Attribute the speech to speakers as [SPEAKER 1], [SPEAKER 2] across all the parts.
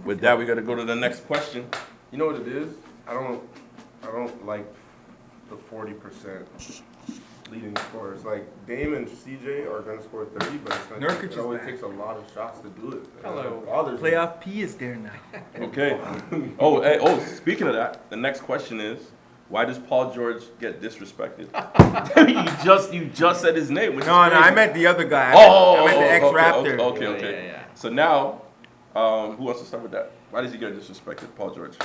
[SPEAKER 1] With that, we got to go to the next question.
[SPEAKER 2] You know what it is? I don't like the 40% leading scorers. Like Dame and CJ are gonna score 30, but it always takes a lot of shots to do it.
[SPEAKER 3] Hello.
[SPEAKER 4] Playoff P is there now.
[SPEAKER 1] Okay. Speaking of that, the next question is, why does Paul George get disrespected? you just said his name. Which
[SPEAKER 4] No,
[SPEAKER 1] is crazy.
[SPEAKER 4] I meant the other guy. I meant the ex-Raptor.
[SPEAKER 1] Okay.
[SPEAKER 3] Yeah.
[SPEAKER 1] So now, who wants to start with that? Why does he get disrespected, Paul George?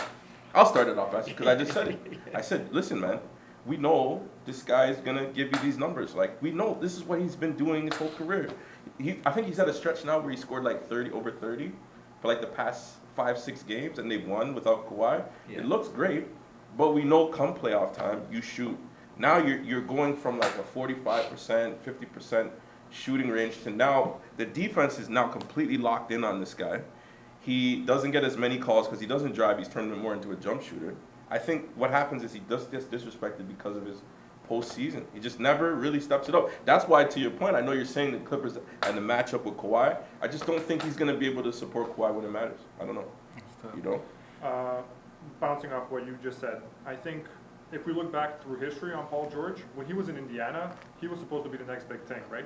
[SPEAKER 1] I'll start it off, actually, because I just said it. I said, listen, man, we know this guy is going to give you these numbers. Like, we know this is what he's been doing his whole career. I think he's at a stretch now where he scored like over 30 for like the past 5-6 games, and they've won without Kawhi. Yeah. It looks great, but we know come playoff time, you shoot. Now you're going from like a 45%, 50% shooting range to now the defense is now completely locked in on this guy. He doesn't get as many calls because he doesn't drive. He's turned him more into a jump shooter. I think what happens is he just gets disrespected because of his postseason. He just never really steps it up. That's why, to your point, I know you're saying the Clippers and the matchup with Kawhi. I just don't think he's going to be able to support Kawhi when it matters. I don't know. You don't?
[SPEAKER 5] Bouncing off what you just said, I think if we look back through history on Paul George, when he was in Indiana, he was supposed to be the next big thing, right?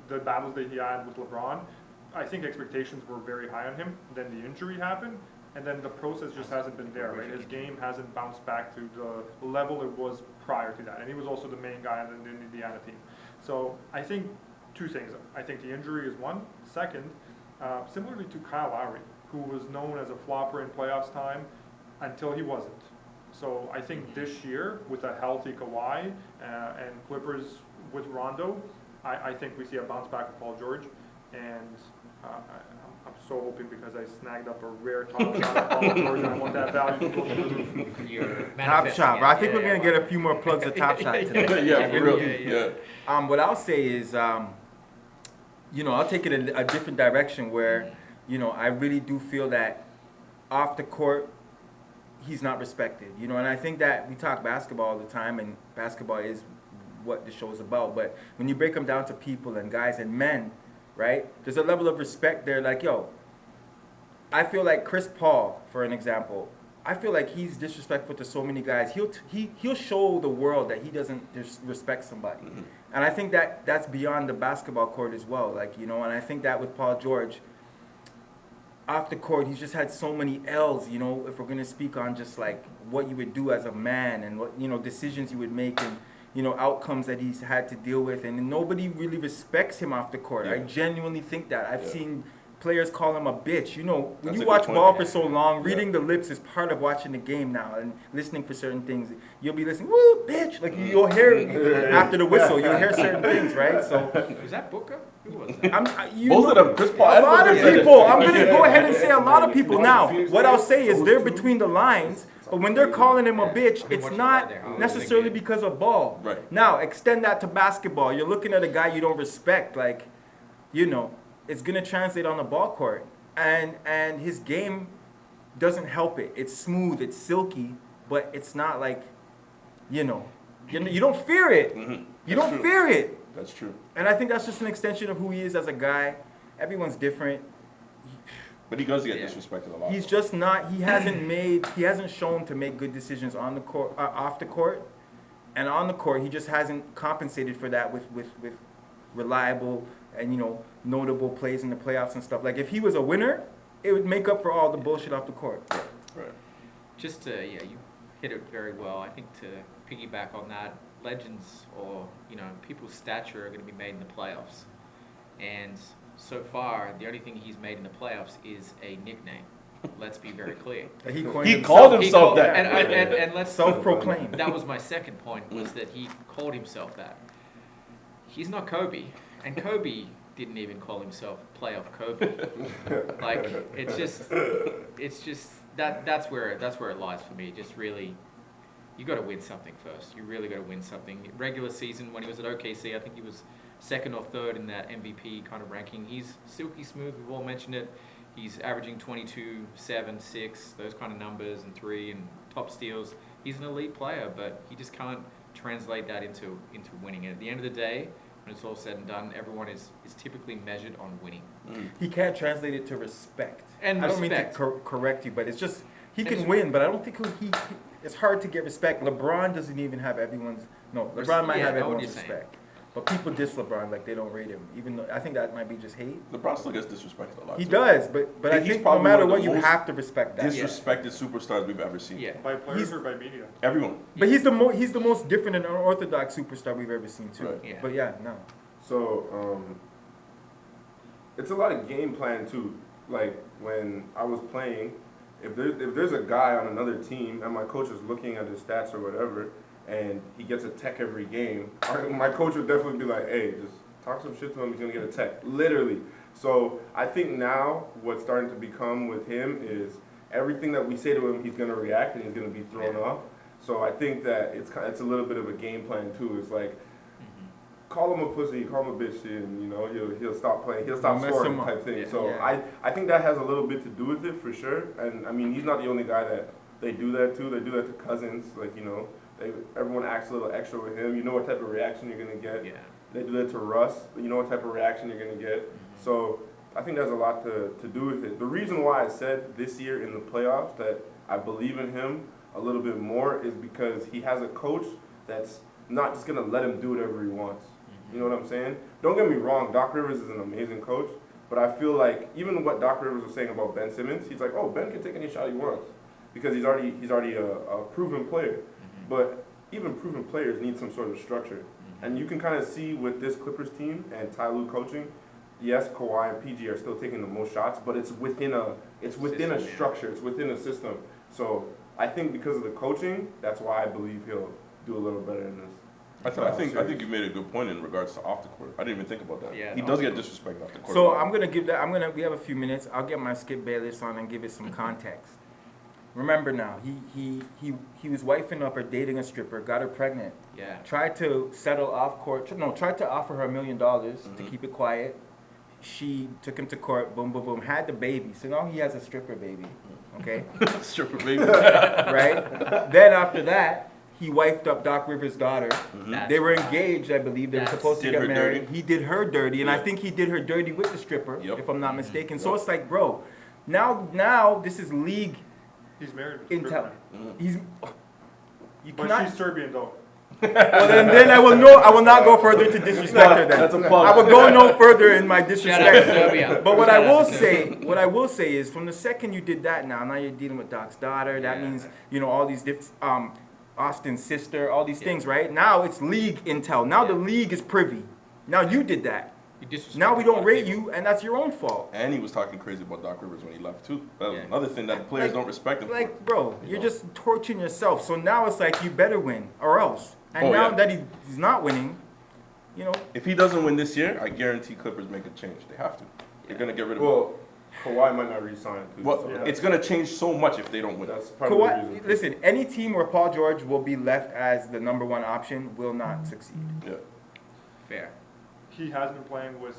[SPEAKER 5] The battles that he had with LeBron, I think expectations were very high on him. Then the injury happened, and then the process just hasn't been there, right? His game hasn't bounced back to the level it was prior to that. And he was also the main guy on the Indiana team. So I think two things. I think the injury is one. Second, similarly to Kyle Lowry, who was known as a flopper in playoffs time until he wasn't. So I think this year, with a healthy Kawhi and Clippers with Rondo, I think we see a bounce back of Paul George. And I'm so hoping, because I snagged up a rare top shot of Paul George, and I want that value to go through the roof.
[SPEAKER 4] Top Shot. I think we're going to get a few more plugs of Top Shot today.
[SPEAKER 1] Yeah, for real.
[SPEAKER 4] What I'll say is, I'll take it a different direction where, I really do feel that off the court, he's not respected. And I think that we talk basketball all the time, and basketball is what the show is about. But when you break them down to people and guys and men, right, there's a level of respect there. Like, I feel like Chris Paul, for an example, I feel like he's disrespectful to so many guys. He'll show the world that he doesn't respect somebody. Mm-hmm. And I think that that's beyond the basketball court as well. Like, and I think that with Paul George, off the court, he's just had so many L's, if we're going to speak on just like what you would do as a man and what, decisions you would make and, outcomes that he's had to deal with. And nobody really respects him off the court. Yeah. I genuinely think that. I've seen players call him a bitch. When you watch ball for so long, reading the lips is part of watching the game now and listening for certain things. You'll be listening, woo, bitch. Like you'll hear after the whistle, you'll hear certain things, right? So
[SPEAKER 3] was that Booker? Who was that?
[SPEAKER 1] Both of them, Chris Paul.
[SPEAKER 4] A lot of people. I'm going to go ahead and say a lot of people. Now, what I'll say is they're between the lines, but when they're calling him a bitch, it's not necessarily because of ball.
[SPEAKER 1] Right.
[SPEAKER 4] Now, extend that to basketball. You're looking at a guy you don't respect, like, it's going to translate on the ball court. And his game doesn't help it. It's smooth, it's silky, but it's not like, you don't fear it.
[SPEAKER 1] Mm-hmm.
[SPEAKER 4] You don't fear it.
[SPEAKER 1] That's true.
[SPEAKER 4] And I think that's just an extension of who he is as a guy. Everyone's different.
[SPEAKER 1] But he does get disrespected a lot.
[SPEAKER 4] He's just not. He hasn't shown to make good decisions on the court, off the court, and on the court he just hasn't compensated for that with reliable and notable plays in the playoffs and stuff. Like if he was a winner, it would make up for all the bullshit off the court.
[SPEAKER 1] Right.
[SPEAKER 3] Just you hit it very well. I think to piggyback on that, legends or people's stature are going to be made in the playoffs, and so far the only thing he's made in the playoffs is a nickname. Let's be very clear.
[SPEAKER 1] He called himself that,
[SPEAKER 3] and let's
[SPEAKER 4] self-proclaimed.
[SPEAKER 3] That was my second point, was that he called himself that. He's not Kobe, and Kobe didn't even call himself playoff Kobe. Like it's just that's where it lies for me. Just really, you got to win something first. You really got to win something. Regular season, when he was at OKC, I think he was second or third in that MVP kind of ranking. He's silky smooth. We've all mentioned it. He's averaging 22, 7, 6, those kind of numbers, and 3, and top steals. He's an elite player, but he just can't translate that into winning. And at the end of the day, when it's all said and done, everyone is typically measured on winning.
[SPEAKER 4] He can't translate it to respect.
[SPEAKER 3] And
[SPEAKER 4] I don't mean to
[SPEAKER 3] respect.
[SPEAKER 4] correct you, but it's just he
[SPEAKER 3] And
[SPEAKER 4] can
[SPEAKER 3] it's-
[SPEAKER 4] win, but I don't think it's hard to get respect. LeBron doesn't even have everyone's. No, LeBron might
[SPEAKER 3] Yeah,
[SPEAKER 4] have
[SPEAKER 3] I know what
[SPEAKER 4] everyone's
[SPEAKER 3] you're saying.
[SPEAKER 4] respect, but people diss LeBron like they don't rate him. Even though I think that might be just hate.
[SPEAKER 1] LeBron still gets disrespected a lot.
[SPEAKER 4] He
[SPEAKER 1] too.
[SPEAKER 4] does, but I
[SPEAKER 1] He's
[SPEAKER 4] think no
[SPEAKER 1] probably
[SPEAKER 4] matter
[SPEAKER 1] one of
[SPEAKER 4] what,
[SPEAKER 1] the
[SPEAKER 4] you
[SPEAKER 1] most
[SPEAKER 4] have to respect that.
[SPEAKER 1] Disrespected superstars we've ever seen.
[SPEAKER 3] Yeah.
[SPEAKER 5] By players
[SPEAKER 4] He's-
[SPEAKER 5] or by media?
[SPEAKER 1] Everyone.
[SPEAKER 4] But he's the most different and unorthodox superstar we've ever seen too.
[SPEAKER 1] Right.
[SPEAKER 3] Yeah.
[SPEAKER 4] But yeah, no.
[SPEAKER 2] So, it's a lot of game plan too. Like when I was playing, if there's a guy on another team and my coach is looking at his stats or whatever, and he gets a tech every game, my coach would definitely be like, "Hey, just talk some shit to him. He's gonna get a tech." Literally. So I think now what's starting to become with him is everything that we say to him, he's gonna react and he's gonna be thrown off. So I think that it's a little bit of a game plan too. It's like, call him a pussy, call him a bitch, and you know he'll stop playing, he'll stop
[SPEAKER 4] Mess
[SPEAKER 2] scoring
[SPEAKER 4] him up.
[SPEAKER 2] type thing.
[SPEAKER 3] Yeah.
[SPEAKER 2] So
[SPEAKER 4] Yeah.
[SPEAKER 2] I think that has a little bit to do with it for sure. And I mean he's not the only guy that they do that to. They do that to Cousins. Like everyone acts a little extra with him. You know what type of reaction you're gonna get.
[SPEAKER 3] Yeah.
[SPEAKER 2] They do that to Russ. You know what type of reaction you're gonna get. So I think there's a lot to do with it. The reason why I said this year in the playoffs that I believe in him a little bit more is because he has a coach that's not just gonna let him do whatever he wants. You know what I'm saying? Don't get me wrong, Doc Rivers is an amazing coach, but I feel like even what Doc Rivers was saying about Ben Simmons, he's like, oh, Ben can take any shot he wants because he's already a proven player. But even proven players need some sort of structure, and you can kind of see with this Clippers team and Ty Lue coaching. Yes, Kawhi and PG are still taking the most shots, but it's within a
[SPEAKER 3] System, yeah.
[SPEAKER 2] structure, it's within a system. So I think because of the coaching, that's why I believe he'll do a little better in this.
[SPEAKER 1] I think you made a good point in regards to off the court. I didn't even think about that.
[SPEAKER 3] Yeah,
[SPEAKER 1] He
[SPEAKER 3] off
[SPEAKER 1] does
[SPEAKER 3] the
[SPEAKER 1] get
[SPEAKER 3] court.
[SPEAKER 1] disrespected off the court.
[SPEAKER 4] So I'm gonna give that. We have a few minutes. I'll get my Skip Bayless on and give it some context. Remember now, he was wifing up or dating a stripper, got her pregnant.
[SPEAKER 3] Yeah.
[SPEAKER 4] Tried to settle off court. No, tried to offer her $1 million to keep it quiet. She took him to court. Boom, boom, boom. Had the baby. So now he has a stripper baby. Okay.
[SPEAKER 1] Stripper baby.
[SPEAKER 4] Right. Then after that, he wifed up Doc Rivers' daughter.
[SPEAKER 3] That's
[SPEAKER 4] They were
[SPEAKER 3] right.
[SPEAKER 4] engaged, I believe. They were
[SPEAKER 3] That's-
[SPEAKER 4] supposed to
[SPEAKER 1] Did
[SPEAKER 4] get
[SPEAKER 1] her
[SPEAKER 4] married.
[SPEAKER 1] dirty.
[SPEAKER 4] He did her dirty, and I
[SPEAKER 1] Yeah.
[SPEAKER 4] think he did her dirty with the stripper,
[SPEAKER 1] Yep.
[SPEAKER 4] if I'm not mistaken. So
[SPEAKER 1] Yep.
[SPEAKER 4] it's like, bro, now this is league
[SPEAKER 5] He's married with a
[SPEAKER 4] intel.
[SPEAKER 5] stripper.
[SPEAKER 4] He's you
[SPEAKER 5] But
[SPEAKER 4] cannot.
[SPEAKER 5] she's Serbian though.
[SPEAKER 4] Well, then I will not go further to disrespect her. Then
[SPEAKER 1] That's a plug.
[SPEAKER 4] I will go no further in my
[SPEAKER 3] Shout out to
[SPEAKER 4] disrespect.
[SPEAKER 3] Serbia.
[SPEAKER 4] But what
[SPEAKER 3] Shout
[SPEAKER 4] I
[SPEAKER 3] out
[SPEAKER 4] will
[SPEAKER 3] to Serbia.
[SPEAKER 4] say, what I will say is, from the second you did that, now you're dealing with Doc's daughter. That
[SPEAKER 3] Yeah.
[SPEAKER 4] means all these Austin's sister, all these
[SPEAKER 3] Yeah.
[SPEAKER 4] things, right? Now it's league intel. Now the
[SPEAKER 3] Yeah.
[SPEAKER 4] league is privy. Now you did that.
[SPEAKER 3] You disrespect
[SPEAKER 4] Now we
[SPEAKER 3] a lot
[SPEAKER 4] don't
[SPEAKER 3] of
[SPEAKER 4] rate
[SPEAKER 3] people.
[SPEAKER 4] you, and that's your own fault.
[SPEAKER 1] And he was talking crazy about Doc Rivers when he left too. That was
[SPEAKER 3] Yeah.
[SPEAKER 1] another thing that the players
[SPEAKER 4] Like-
[SPEAKER 1] don't respect him for.
[SPEAKER 4] Like, bro,
[SPEAKER 1] You
[SPEAKER 4] you're
[SPEAKER 1] know?
[SPEAKER 4] just torching yourself. So now it's like you better win or else. And
[SPEAKER 1] Oh,
[SPEAKER 4] now
[SPEAKER 1] yeah.
[SPEAKER 4] that he's not winning,
[SPEAKER 1] If he doesn't win this year, I guarantee Clippers make a change. They have to. They're gonna get rid of him.
[SPEAKER 2] Well, Kawhi might not re-sign too.
[SPEAKER 1] Well,
[SPEAKER 2] so
[SPEAKER 5] yeah.
[SPEAKER 1] it's gonna change so much if they don't win.
[SPEAKER 2] that's part of the reason.
[SPEAKER 4] Kawhi, listen, any team where Paul George will be left as the number one option will not succeed.
[SPEAKER 1] Yeah.
[SPEAKER 3] Fair.
[SPEAKER 5] He has been playing with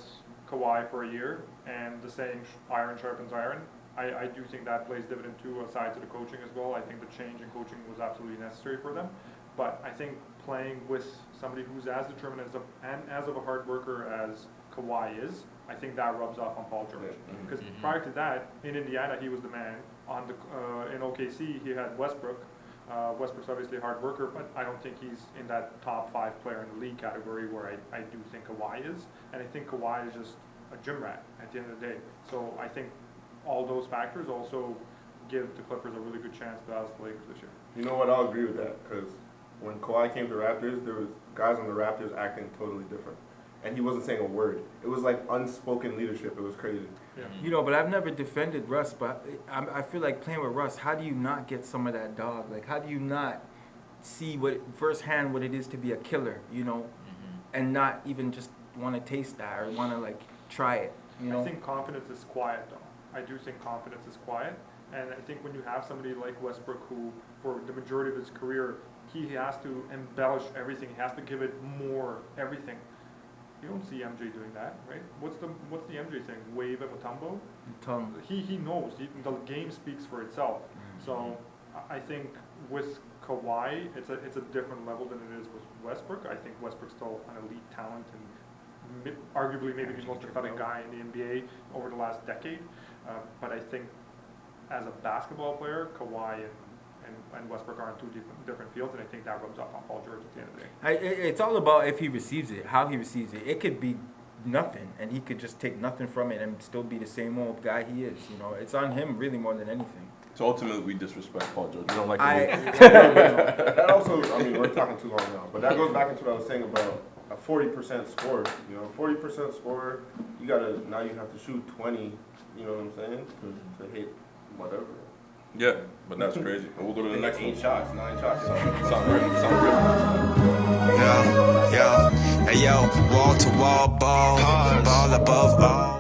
[SPEAKER 5] Kawhi for a year, and the saying iron sharpens iron. I do think that plays dividend too, aside to the coaching as well. I think the change in coaching was absolutely necessary for them. But I think playing with somebody who's as determined and as of a hard worker as Kawhi is, I think that rubs off on Paul George.
[SPEAKER 2] Mhm.
[SPEAKER 5] Because prior to that, in Indiana, he was the man. In OKC, he had Westbrook. Westbrook's obviously a hard worker, but I don't think he's in that top 5 player in the league category where I do think Kawhi is. And I think Kawhi is just a gym rat at the end of the day. So I think all those factors also give the Clippers a really good chance to oust the Lakers this year.
[SPEAKER 2] You know what? I'll agree with that because when Kawhi came to Raptors, there was guys on the Raptors acting totally different, and he wasn't saying a word. It was like unspoken leadership. It was crazy.
[SPEAKER 5] Yeah.
[SPEAKER 4] But I've never defended Russ, but I feel like playing with Russ, how do you not get some of that dog? Like, how do you not see firsthand what it is to be a killer, and not even just want to taste that or want to, try it,
[SPEAKER 5] I think confidence is quiet, though. I do think confidence is quiet. And I think when you have somebody like Westbrook who, for the majority of his career, he has to embellish everything. He has to give it more, everything. You don't see MJ doing that, right? What's the MJ thing? Wave of a tumbo?
[SPEAKER 4] Tongue.
[SPEAKER 5] He knows. The game speaks for itself. So I think with Kawhi, it's a different level than it is with Westbrook. I think Westbrook's still an elite talent and arguably maybe the most athletic guy in the NBA over the last decade. But I think as a basketball player, Kawhi and Westbrook are on two different fields, and I think that rubs off on Paul George at the end of the day.
[SPEAKER 4] It's all about if he receives it, how he receives it. It could be nothing, and he could just take nothing from it and still be the same old guy he is. You know, it's on him really more than anything.
[SPEAKER 1] So ultimately, we disrespect Paul George. We don't like
[SPEAKER 2] That also, I mean, we're talking too long now, but that goes back into what I was saying about a 40% score. You know, 40% score, now you have to shoot 20, you know what I'm saying, to hit whatever.
[SPEAKER 1] Yeah, but that's crazy. But we'll go to the next
[SPEAKER 2] 8
[SPEAKER 1] one.
[SPEAKER 2] shots, 9 shots.
[SPEAKER 1] Sound real.
[SPEAKER 6] Yo, hey yo, wall to wall ball, ball above all.